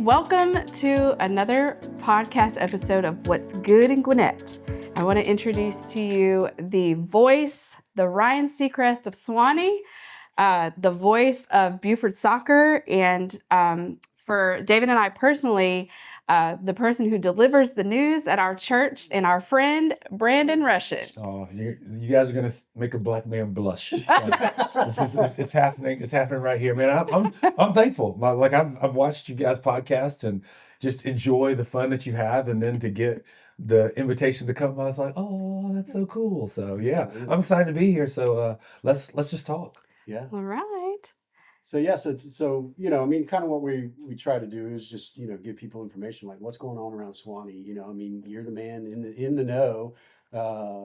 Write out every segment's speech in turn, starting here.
welcome to another podcast episode of What's Good in Gwinnett. I want to introduce to you the voice, the Ryan Seacrest of Suwanee, the voice of Buford Soccer, and for David and I personally, the person who delivers the news at our church and our friend, Brandon Rushin. Oh, you guys are going to make a black man blush. It's happening. It's happening right here, man. I'm thankful. I've watched you guys podcast and just enjoy the fun that you have. And then to get the invitation to come, I was like, oh, that's so cool. So yeah, I'm excited to be here. So let's just talk. Yeah. All right. So yeah, so I mean, kind of what we try to do is just give people information like what's going on around Suwanee. I mean, you're the man in the know.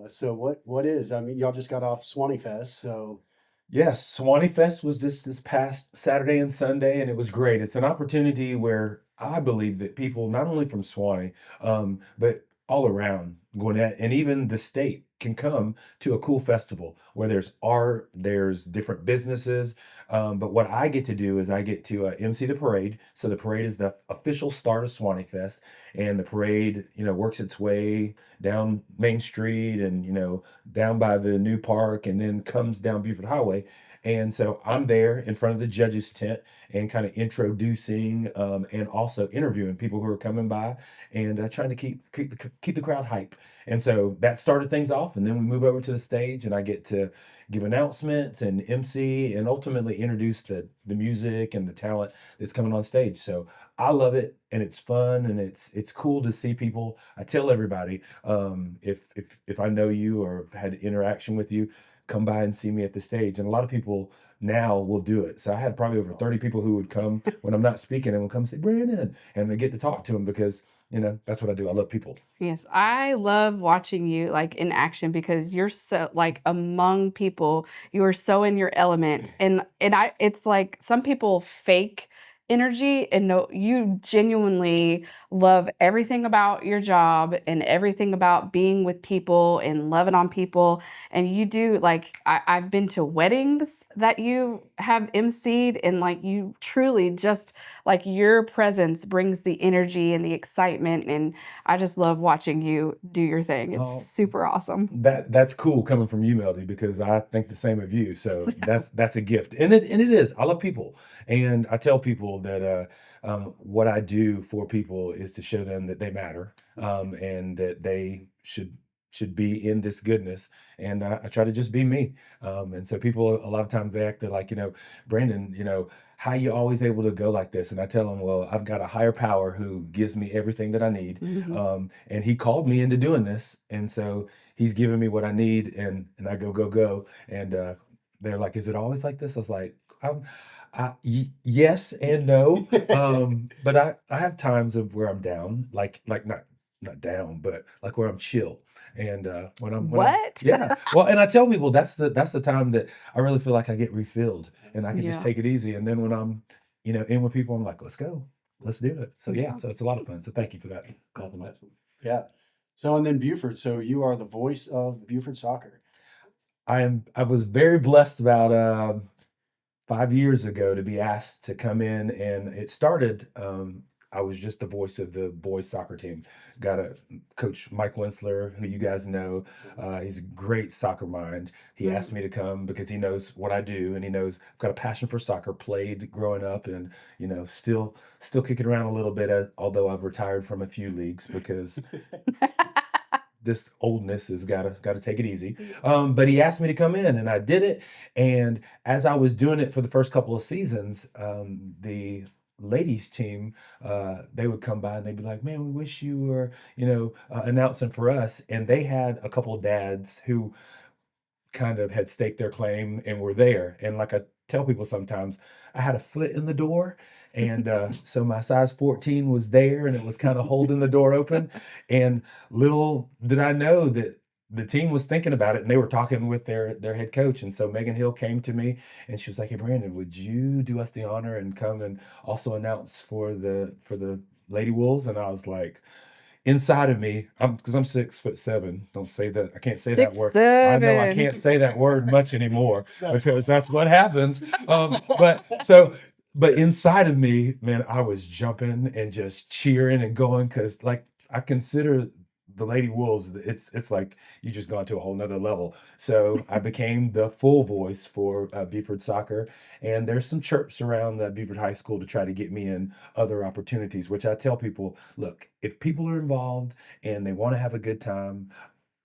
So what is? I mean, y'all just got off Suwanee Fest, so. Yes, Suwanee Fest was just this past Saturday and Sunday, and it was great. It's an opportunity where I believe that people, not only from Suwanee, but all around Gwinnett and even the state, can come to a cool festival where there's art, there's different businesses. But what I get to do is I get to emcee the parade. So the parade is the official start of Suwanee Fest, and the parade, works its way down Main Street and, down by the new park and then comes down Buford Highway. And so I'm there in front of the judges tent and kind of introducing and also interviewing people who are coming by and trying to keep the crowd hype. And so that started things off, and then we move over to the stage and I get to give announcements and MC and ultimately introduce the music and the talent that's coming on stage. So I love it, and it's fun, and it's cool to see people. I tell everybody, if I know you or have had interaction with you, come by and see me at the stage. And a lot of people now will do it. So I had probably over 30 people who would come when I'm not speaking and would come say, Brandon, and they get to talk to them because, that's what I do. I love people. Yes, I love watching you in action because you're so among people. You are so in your element, and it's like some people fake energy, and no, you genuinely love everything about your job and everything about being with people and loving on people. And you do I've been to weddings that you have emceed, and you truly just your presence brings the energy and the excitement, and I just love watching you do your thing. It's super awesome. That's cool coming from you, Melody, because I think the same of you. So that's a gift, and it is. I love people, and I tell people that what I do for people is to show them that they matter, and that they should be in this goodness, and I try to just be me. And so people, a lot of times they act like, Brandon, how you always able to go like this? And I tell them, well, I've got a higher power who gives me everything that I need. Mm-hmm. And he called me into doing this. And so he's giving me what I need, and I go. And they're like, is it always like this? I was like, yes and no. But I have times of where I'm down, like not down, but where I'm chill. And when I'm yeah. Well, and I tell people that's the time that I really feel like I get refilled and I can just take it easy. And then when I'm, in with people, I'm like, let's go, let's do it. So yeah, so it's a lot of fun. So thank you for that compliment. Yeah. So, and then Buford, so you are the voice of Buford Soccer. I was very blessed about 5 years ago to be asked to come in, and it started, I was just the voice of the boys soccer team. Got a coach, Mike Winsler, who you guys know. He's a great soccer mind. He asked me to come because he knows what I do, and he knows I've got a passion for soccer, played growing up, and still kicking around a little bit, although I've retired from a few leagues because this oldness has got to take it easy. But he asked me to come in, and I did it. And as I was doing it for the first couple of seasons, the ladies team, they would come by and they'd be like, man, we wish you were, announcing for us. And they had a couple of dads who kind of had staked their claim and were there. And like I tell people sometimes, I had a foot in the door. And so my size 14 was there, and it was kind of holding the door open. And little did I know that the team was thinking about it, and they were talking with their head coach. And so Megan Hill came to me, and she was like, hey, Brandon, would you do us the honor and come and also announce for the Lady Wolves? And I was like, inside of me, because I'm 6'7". Don't say that. I can't say that word. 6'7". I know I can't say that word much anymore because that's what happens. But so but inside of me, man, I was jumping and just cheering and going because, like, I consider the Lady Wolves. It's like you just gone to a whole nother level. So I became the full voice for Buford Soccer, and there's some chirps around Buford High School to try to get me in other opportunities. Which I tell people, look, if people are involved and they want to have a good time,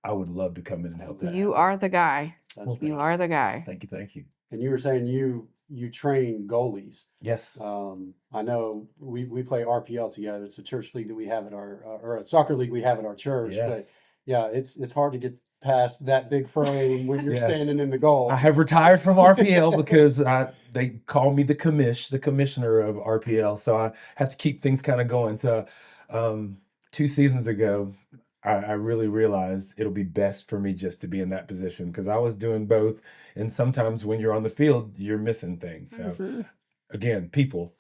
I would love to come in and help that You happen. are the guy. That's Well, great. You are the guy. Thank you, thank you. And you were saying you train goalies. Yes. I know we play RPL together. It's a church league that we have at our or a soccer league we have at our church. But Yes. yeah, it's hard to get past that big frame when you're Yes. standing in the goal. I have retired from RPL because they call me the commissioner of RPL, so I have to keep things kind of going. So, 2 seasons ago, I really realized it'll be best for me just to be in that position because I was doing both, and sometimes when you're on the field, you're missing things. So, Mhm. again, people.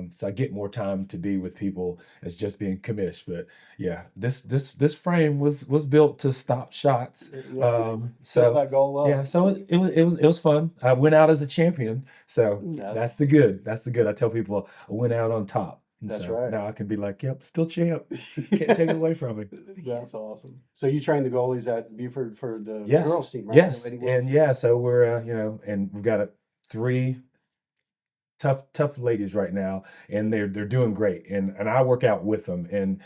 So I get more time to be with people as just being commish. But yeah, this frame was built to stop shots. Yeah. Fill So that goal up. yeah, so it was fun. I went out as a champion. So That's that's the good. That's the good. I tell people I went out on top. And That's so right. now I can be like, yep, still champ. Can't take it away from me. That's awesome. So you train the goalies at Buford for the Yes. girls team, right? Yes. The Lady And Wolves? yeah, so we're and we've got 3 tough ladies right now, and they're doing great, and I work out with them, and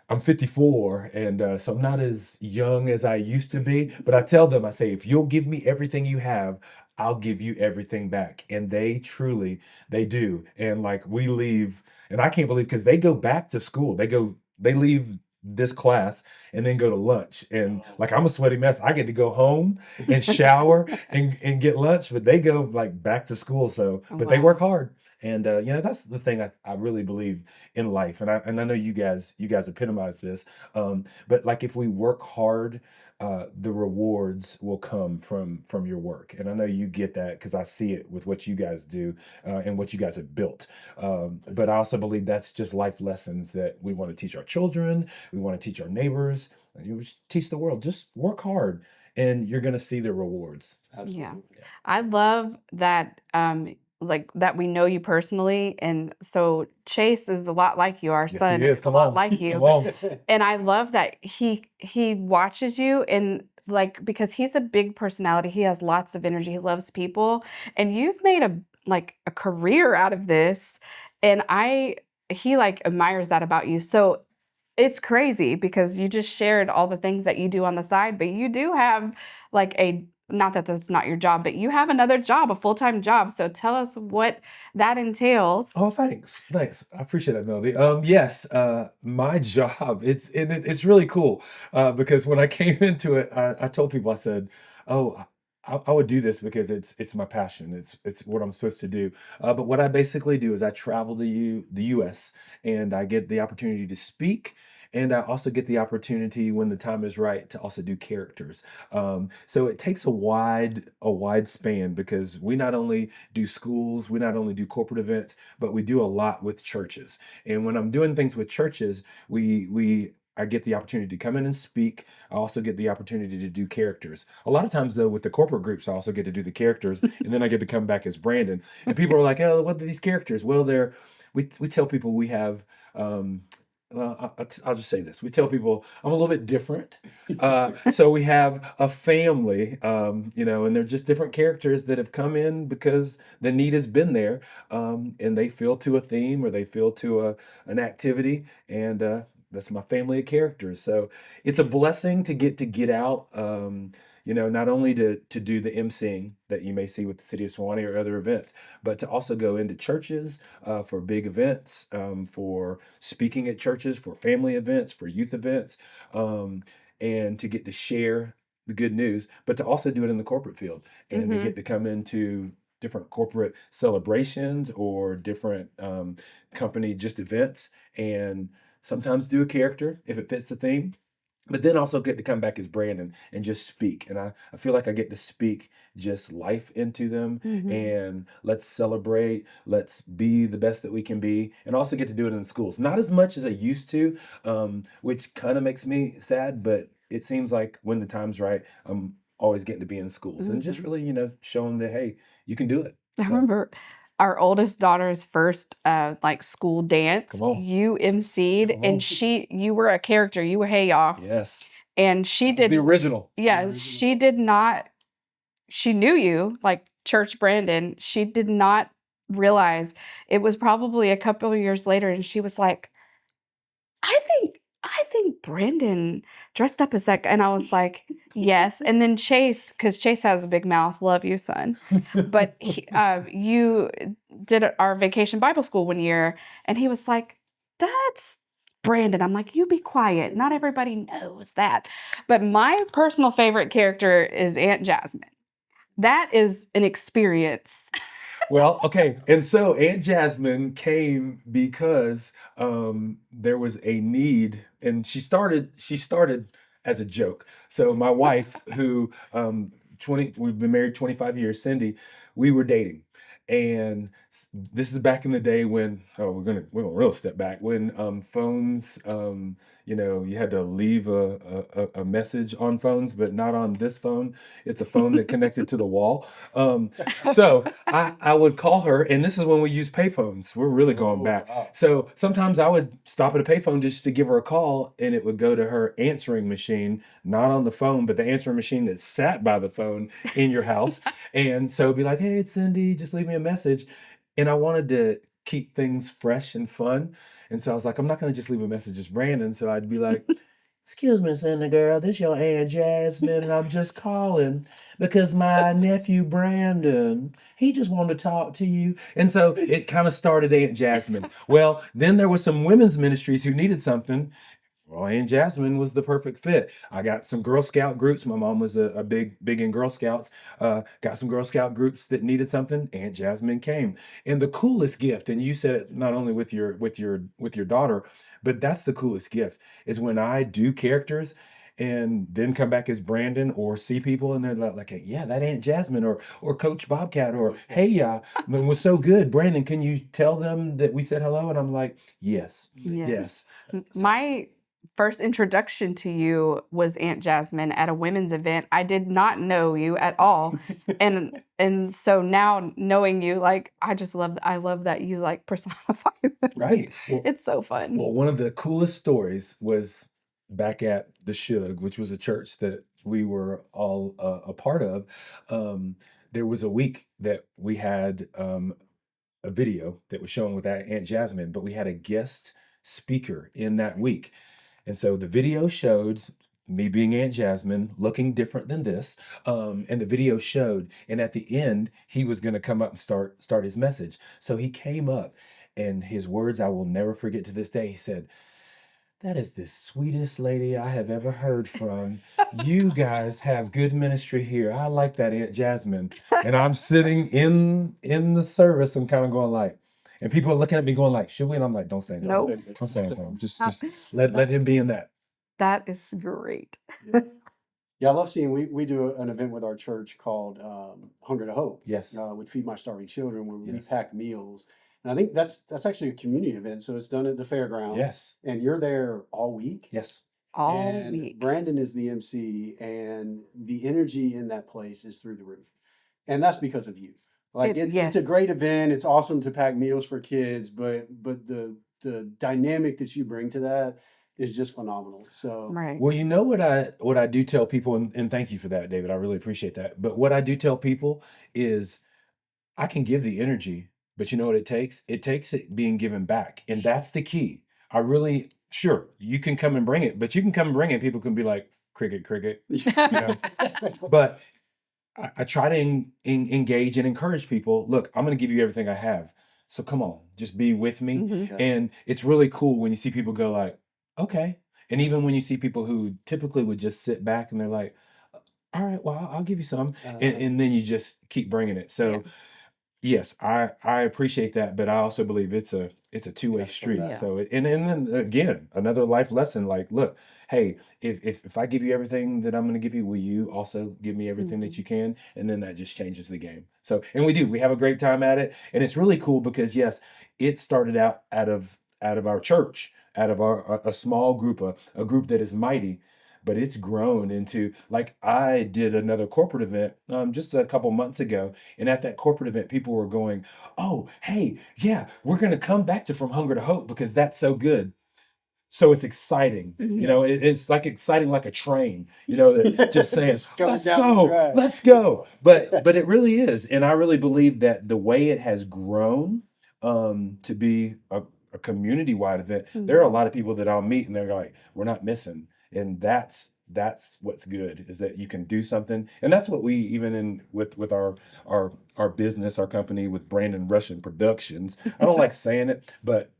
I'm 54, and so I'm not as young as I used to be, but I tell them, I say, if you'll give me everything you have, I'll give you everything back, and they do. And like we leave, and I can't believe because they go back to school, they leave this class and then go to lunch, and like I'm a sweaty mess. I get to go home and shower and get lunch, but they go like back to school. So, Oh, but they wow. work hard, and that's the thing I really believe in life, and I know you guys epitomize this. But like if we work hard, the rewards will come from your work, and I know you get that because I see it with what you guys do and what you guys have built. But I also believe that's just life lessons that we want to teach our children. We want to teach our neighbors. And you teach the world. Just work hard, and you're going to see the rewards. Absolutely. Yeah. I love that like that we know you personally, and so Chase is a lot like you. Our Yes, son he is. is a Come lot on. like Come you. on. And I love that he watches you, and like because he's a big personality, he has lots of energy, he loves people, and you've made a career out of this, and he like admires that about you. So it's crazy because you just shared all the things that you do on the side, but you do have like not that that's not your job, but you have another job, a full-time job. So tell us what that entails. Oh, thanks. Thanks. I appreciate that, Melody. Yes, my job, it's really cool. Because when I came into it, I told people, I said, oh, I would do this because it's my passion. It's what I'm supposed to do. But what I basically do is I travel the US, and I get the opportunity to speak. And I also get the opportunity when the time is right to also do characters. So it takes a wide span because we not only do schools, we not only do corporate events, but we do a lot with churches. And when I'm doing things with churches, I get the opportunity to come in and speak. I also get the opportunity to do characters. A lot of times, though, with the corporate groups, I also get to do the characters, and then I get to come back as Brandon. And people are like, "Oh, what are these characters?" Well, we tell people we have. Well, I'll just say this. We tell people I'm a little bit different. So we have a family, and they're just different characters that have come in because the need has been there, and they feel to a theme or they feel to an activity, and that's my family of characters. So it's a blessing to get out. Not only to do the emceeing that you may see with the city of Suwanee or other events, but to also go into churches for big events, for speaking at churches, for family events, for youth events, and to get to share the good news, but to also do it in the corporate field and to get to come into different corporate celebrations or different company just events and sometimes do a character if it fits the theme, but then also get to come back as Brandon and just speak. And I feel like I get to speak just life into them and let's celebrate, let's be the best that we can be, and also get to do it in the schools. Not as much as I used to, which kind of makes me sad, but it seems like when the time's right, I'm always getting to be in schools and just really, show them that, hey, you can do it. I So, remember our oldest daughter's first like school dance. Come on. You emceed, Come on. and you were a character. You were Hey Y'all, Yes. and she It's the did. original. Yes, original. she did not. She knew you, like Church Brandon. She did not realize it was probably a couple of years later, and she was like, I think Brandon dressed up as that guy. And I was like, yes. And then Chase, because Chase has a big mouth, love you, son. But you did our vacation Bible school one year, and he was like, that's Brandon. I'm like, you be quiet. Not everybody knows that. But my personal favorite character is Aunt Jasmine. That is an experience. Well, okay. And so Aunt Jasmine came because there was a need, and she started as a joke. So my wife, who 20 we've been married 25 years, Cindy, we were dating. And this is back in the day when we're gonna real step back when phones, you had to leave a message on phones, but not on this phone. It's a phone that connected to the wall. So I would call her, and this is when we used payphones. We're really going back. Wow. So sometimes I would stop at a payphone just to give her a call, and it would go to her answering machine, not on the phone, but the answering machine that sat by the phone in your house. And so it'd be like, hey, it's Cindy, just leave me a message. And I wanted to keep things fresh and fun. And so I was like, I'm not going to just leave a message as Brandon. So I'd be like, excuse me, Cindy girl, this your Aunt Jasmine, and I'm just calling because my nephew Brandon, he just wanted to talk to you. And so it kind of started Aunt Jasmine. Well, then there were some women's ministries who needed something. Well, Aunt Jasmine was the perfect fit. I got some Girl Scout groups. My mom was a big in Girl Scouts. Got some Girl Scout groups that needed something. Aunt Jasmine came. And the coolest gift, and you said it not only with your daughter, but that's the coolest gift, is when I do characters and then come back as Brandon or see people and they're like, yeah, that Aunt Jasmine or Coach Bobcat or hey, yeah, it was so good. Brandon, can you tell them that we said hello? And I'm like, yes. Yes. My first introduction to you was Aunt Jasmine at a women's event. I did not know you at all. and so now knowing you, like, I love that you like personify them. Right. Well, It's so fun. Well, one of the coolest stories was back at the Shug, which was a church that we were all a part of. There was a week that we had a video that was shown with Aunt Jasmine, but we had a guest speaker in that week. And so the video showed me being Aunt Jasmine, looking different than this. And the video showed, and at the end, he was going to come up and start his message. So he came up, and his words I will never forget to this day. He said, "That is the sweetest lady I have ever heard from. You guys have good ministry here. I like that, Aunt Jasmine." And I'm sitting in the service and kind of going like, and people are looking at me going like, should we? And I'm like, don't say anything. Nope. Don't say anything. Just let him be in that. That is great. Yeah, I love seeing we do an event with our church called Hunger to Hope. Yes. With Feed My Starving Children, where we Yes. pack meals. And I think that's actually a community event. So it's done at the fairgrounds. Yes. And you're there all week. Yes. All And week. Brandon is the MC, and the energy in that place is through the roof. And that's because of you. Like it's Yes. a great event. It's awesome to pack meals for kids, but the dynamic that you bring to that is just phenomenal. So Right. Well, you know what I do tell people, and thank you for that, David. I really appreciate that. But what I do tell people is I can give the energy, but you know what it takes? It takes it being given back. And that's the key. Sure, you can come and bring it, but you can come and bring it. People can be like, cricket, cricket. know? But I try to engage and encourage people. Look, I'm going to give you everything I have. So come on, just be with me. Mhm. Yeah. And it's really cool when you see people go like, okay. And even when you see people who typically would just sit back and they're like, all right, well, I'll give you some. And then you just keep bringing it. So Yeah. yes, I appreciate that, but I also believe it's a two-way Yes, street. yeah. So and then again, another life lesson, like, look, hey, if I give you everything that I'm going to give you, will you also give me everything that you can? And then that just changes the game. So, and we have a great time at it, and it's really cool because yes, it started out of our church, out of a small group, a group that is mighty. but it's grown into, like, I did another corporate event just a couple months ago, and at that corporate event, people were going, "Oh, hey, yeah, we're gonna come back to From Hunger to Hope because that's so good." So it's exciting, it's like exciting, like a train, that just saying, Just going let's down the go, track. let's go. But it really is. And I really believe that the way it has grown to be a community-wide event, there are a lot of people that I'll meet and they're like, we're not missing. And that's what's good, is that you can do something. And that's what we, even in with our business, our company, with Brandon Rushin Productions. I don't like saying it, but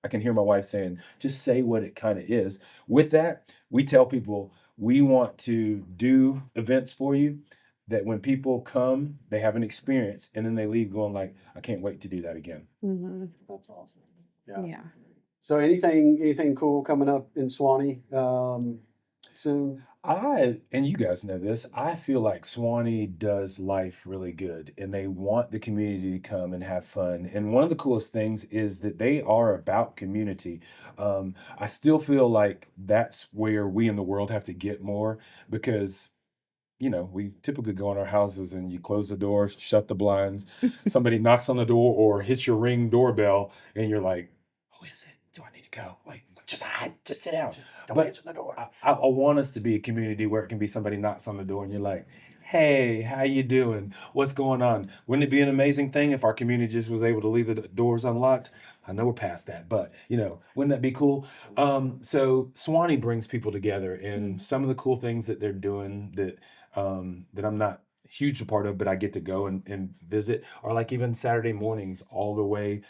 I can hear my wife saying, just say what it kind of is. With that, we tell people we want to do events for you that when people come, they have an experience and then they leave going like, I can't wait to do that again. Mm-hmm. That's awesome. Yeah. Yeah. So anything cool coming up in Suwanee soon? And you guys know this, I feel like Suwanee does life really good and they want the community to come and have fun. And one of the coolest things is that they are about community. I still feel like that's where we in the world have to get more, because we typically go in our houses and you close the door, shut the blinds, somebody knocks on the door or hits your Ring doorbell and you're like, who is it? Do I need to go? Wait, just hide, just sit down. Don't But answer the door. I want us to be a community where it can be somebody knocks on the door and you're like, hey, how you doing? What's going on? Wouldn't it be an amazing thing if our community just was able to leave the doors unlocked? I know we're past that, but wouldn't that be cool? So Suwanee brings people together, and some of the cool things that they're doing that I'm not huge a part of, but I get to go and visit, are like even Saturday mornings all the way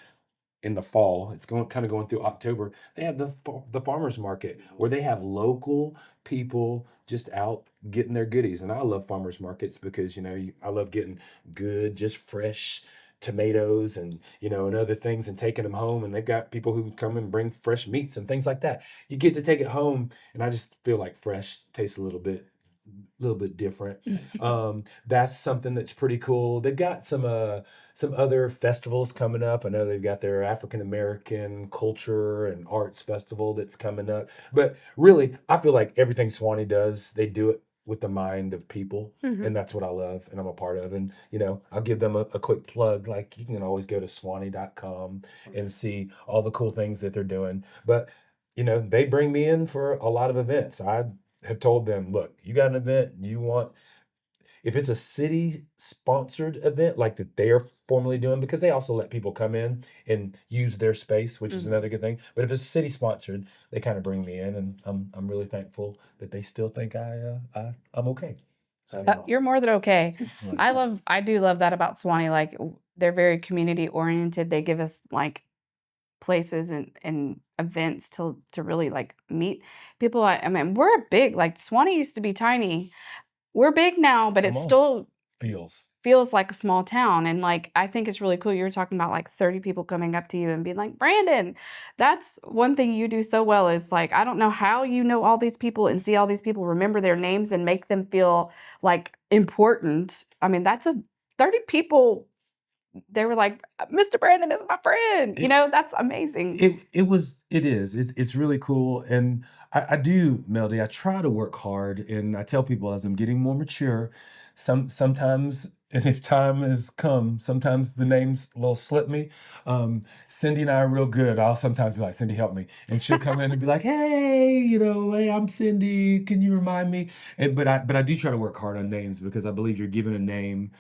in the fall. It's going through October. They have the farmers market where they have local people just out getting their goodies. And I love farmers markets because I love getting good, just fresh tomatoes and and other things and taking them home. And they've got people who come and bring fresh meats and things like that. You get to take it home, and I just feel like fresh tastes a little bit different. That's something that's pretty cool. They've got some other festivals coming up. I know they've got their African American culture and arts festival that's coming up. But really, I feel like everything Suwanee does, they do it with the mind of people. Mm-hmm. And that's what I love and I'm a part of. And I'll give them a quick plug. Like, you can always go to Suwanee.com and see all the cool things that they're doing. But they bring me in for a lot of events. I have told them, look, you got an event you want, if it's a city sponsored event like that they're formally doing, because they also let people come in and use their space, which is another good thing. But if it's city sponsored, they kind of bring me in, and I'm really thankful that they still think I'm okay. You're more than okay. I do love that about Suwanee. Like, they're very community oriented. They give us like places and events to really like meet people. I mean, we're big. Like, Suwanee used to be tiny. We're big now, but it Come on. still Feels like a small town. And like, I think it's really cool. You were talking about like 30 people coming up to you and being like, Brandon, that's one thing you do so well, is like, I don't know how you know all these people and see all these people, remember their names and make them feel like important. I mean, that's 30 people. They were like, Mr. Brandon is my friend. That's amazing. It is. It's really cool. And I do, Melody, I try to work hard, and I tell people as I'm getting more mature, sometimes, and if time has come, sometimes the names will slip me. Cindy and I are real good. I'll sometimes be like, Cindy, help me. And she'll come in and be like, hey, hey, I'm Cindy. Can you remind me? But I do try to work hard on names, because I believe you're given a name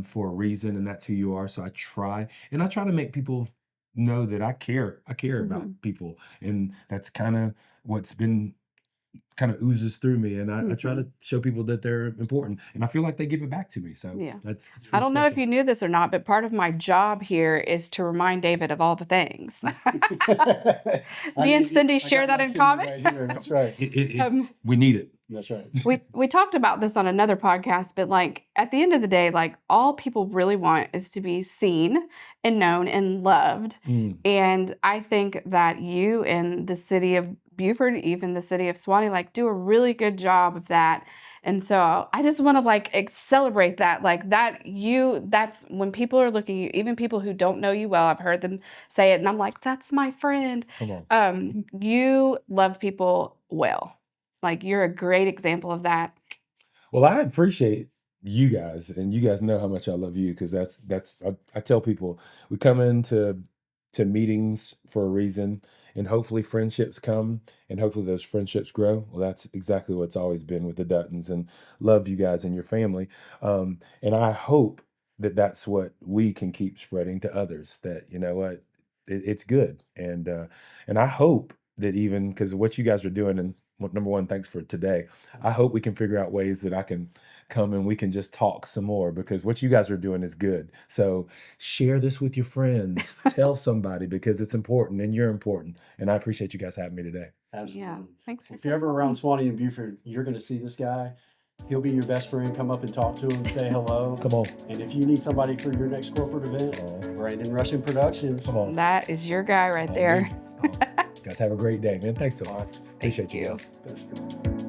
for a reason, and that's who you are. So I try to make people know that I care about people, and that's kind of what's been kind of oozes through me, and I try to show people that they're important, and I feel like they give it back to me. So Yeah. that's I don't know if you knew this or not, but part of my job here is to remind David of all the things. Me and Cindy share that in common. Right here. That's right. We need it. That's right. We talked about this on another podcast, but like, at the end of the day, like, all people really want is to be seen and known and loved. And I think that you and the city of Buford, even the city of Suwanee, like, do a really good job of that. And so I just want to like celebrate that, like that's when people are looking at you, even people who don't know you well, I've heard them say it, and I'm like, that's my friend. Come on. You love people well. Like, you're a great example of that. Well, I appreciate you guys, and you guys know how much I love you, because I tell people we come into meetings for a reason, and hopefully friendships come, and hopefully those friendships grow. Well, that's exactly what's always been with the Duttons, and love you guys and your family. And I hope that that's what we can keep spreading to others. That, you know what, it's good, and I hope that, even because what you guys are doing, and number one, thanks for today. I hope we can figure out ways that I can come and we can just talk some more, because what you guys are doing is good. So share this with your friends, tell somebody, because it's important and you're important. And I appreciate you guys having me today. Absolutely. Yeah. Thanks for If you're ever around Suwanee and Buford, you're going to see this guy. He'll be your best friend. Come up and talk to him, say hello. Come on. And if you need somebody for your next corporate event, Brandon Rushin Productions. Come on. That is your guy right there. Guys, have a great day, man. Thanks so much. Appreciate you you. guys. That's good.